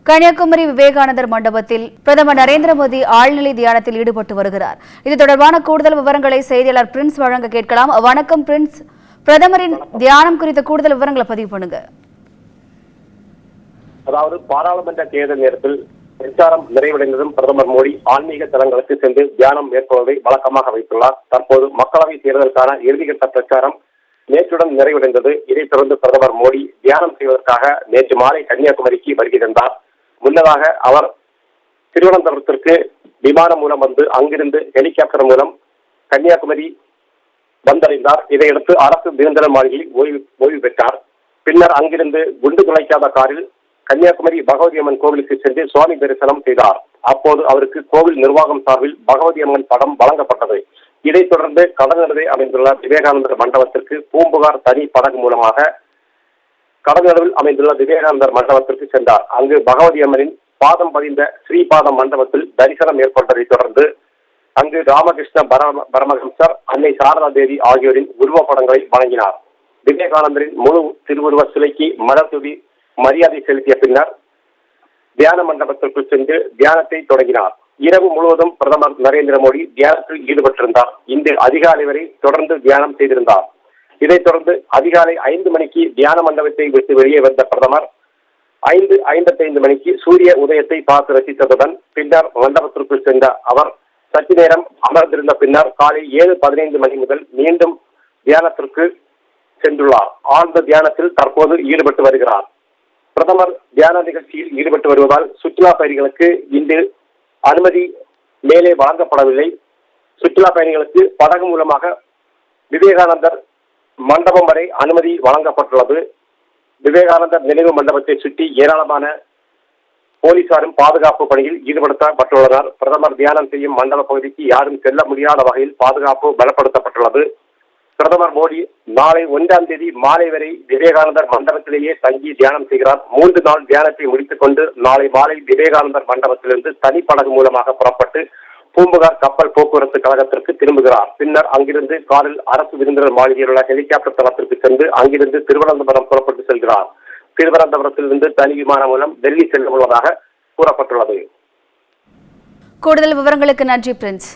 கன்னியாகுமரி விவேகானந்தர் மண்டபத்தில் பிரதமர் நரேந்திர மோடி ஆழ்நிலை தியானத்தில் ஈடுபட்டு வருகிறார். இது தொடர்பான கூடுதல் விவரங்களை செய்தியாளர் பிரின்ஸ் வழங்க கேட்கலாம். வணக்கம் பிரின்ஸ், பிரதமரின் தியானம் குறித்த கூடுதல் விவரங்களை பதிவு பண்ணுங்க. அதாவது பாராளுமன்ற தேர்தல் நேரத்தில் பிரச்சாரம் நிறைவடைந்ததும் பிரதமர் மோடி ஆன்மீக தலங்களுக்கு சென்று தியானம் மேற்கொள்வதை வழக்கமாக வைத்துள்ளார். தற்போது மக்களவை தேர்தலுக்கான இறுதிக்கட்ட பிரச்சாரம் நேற்றுடன் நிறைவடைந்தது. இதைத் தொடர்ந்து பிரதமர் மோடி தியானம் செய்வதற்காக நேற்று மாலை கன்னியாகுமரிக்கு வருகை தந்தார். முன்னதாக அவர் திருவனந்தபுரத்திற்கு விமானம் மூலம் வந்து அங்கிருந்து ஹெலிகாப்டர் மூலம் கன்னியாகுமரி வந்தடைந்தார். இதையடுத்து அரசு விருந்தினர் மாளிகையில் ஓய்வு பெற்றார். பின்னர் அங்கிருந்து குண்டு துளைக்காத காரில் கன்னியாகுமரி பகவதி அம்மன் கோவிலுக்கு சென்று சுவாமி தரிசனம் செய்தார். அப்போது அவருக்கு கோவில் நிர்வாகம் சார்பில் பகவதி அம்மன் படம் வழங்கப்பட்டது. இதைத் தொடர்ந்து கடற்கரை அமைந்துள்ள விவேகானந்தர் மண்டபத்திற்கு பூம்புகார் தனி படகு மூலமாக கடற்கரையில் அமைந்துள்ள விவேகானந்தர் மண்டபத்திற்கு சென்றார். அங்கு பகவதி அம்மனின் பாதம் பதிந்த ஸ்ரீபாதம் மண்டபத்தில் தரிசனம் ஏற்பட்டதைத் தொடர்ந்து அங்கு ராமகிருஷ்ண பரமஹம்சர், அன்னை சாரதா தேவி ஆகியோரின் உருவப்படங்களை வழங்கினார். விவேகானந்தரின் முழு திருவுருவ சிலைக்கு மலர் தூவி மரியாதை செலுத்திய பின்னர் தியான மண்டபத்திற்குள் சென்று தியானத்தை தொடங்கினார். இரவு முழுவதும் பிரதமர் நரேந்திர மோடி தியானத்தில் ஈடுபட்டிருந்தார். இன்று அதிகாலை வரை தொடர்ந்து தியானம் செய்திருந்தார். இதைத் தொடர்ந்து அதிகாலை 5 மணிக்கு தியான மண்டபத்தை விட்டு வெளியே வந்த பிரதமர் 5:55 மணிக்கு சூரிய உதயத்தை பார்த்து ரசித்ததுடன் பின்னர் மண்டபத்திற்குள் சென்ற அவர் சற்று நேரம் அமர்ந்திருந்த பின்னர் காலை 7:15 மணி முதல் மீண்டும் தியானத்திற்கு சென்றுள்ளார். ஆழ்ந்த தியானத்தில் தற்போது ஈடுபட்டு வருகிறார். பிரதமர் தியான நிகழ்ச்சியில் ஈடுபட்டு வருவதால் சுற்றுலா பயணிகளுக்கு இன்று அனுமதி மேலே வழங்கப்படவில்லை. சுற்றுலா பயணிகளுக்கு படகு மூலமாக விவேகானந்தர் மண்டபம் வரை அனுமதி வழங்கப்பட்டுள்ளது. விவேகானந்தர் நினைவு மண்டபத்தை சுற்றி ஏராளமான போலீசாரும் பாதுகாப்பு பணியில் ஈடுபடுத்தப்பட்டுள்ளனர். பிரதமர் தியானம் செய்யும் மண்டப பகுதிக்கு யாரும் செல்ல முடியாத வகையில் பாதுகாப்பு பலப்படுத்தப்பட்டுள்ளது. பிரதமர் மோடி நாளை 1ஆம் தேதி மாலை வரை விவேகானந்தர் மண்டபத்திலேயே தங்கி தியானம் செய்கிறார். 3 நாள் தியானத்தை முடித்துக் கொண்டு நாளை மாலை விவேகானந்தர் மண்டபத்திலிருந்து தனிப்படகு மூலமாக புறப்பட்டு பூம்புகார் கப்பல் போக்குவரத்து கழகத்திற்கு திரும்புகிறார். பின்னர் அங்கிருந்து காரில் அரசு விருந்தினர் மாளிகையில் உள்ள ஹெலிகாப்டர் தளத்திற்கு சென்று அங்கிருந்து திருவனந்தபுரம் புறப்பட்டு செல்கிறார். திருவனந்தபுரத்திலிருந்து தனி விமானம் மூலம் டெல்லி செல்ல உள்ளதாக கூறப்பட்டுள்ளது. கூடுதல் விவரங்களுக்கு நன்றி பிரின்ஸ்.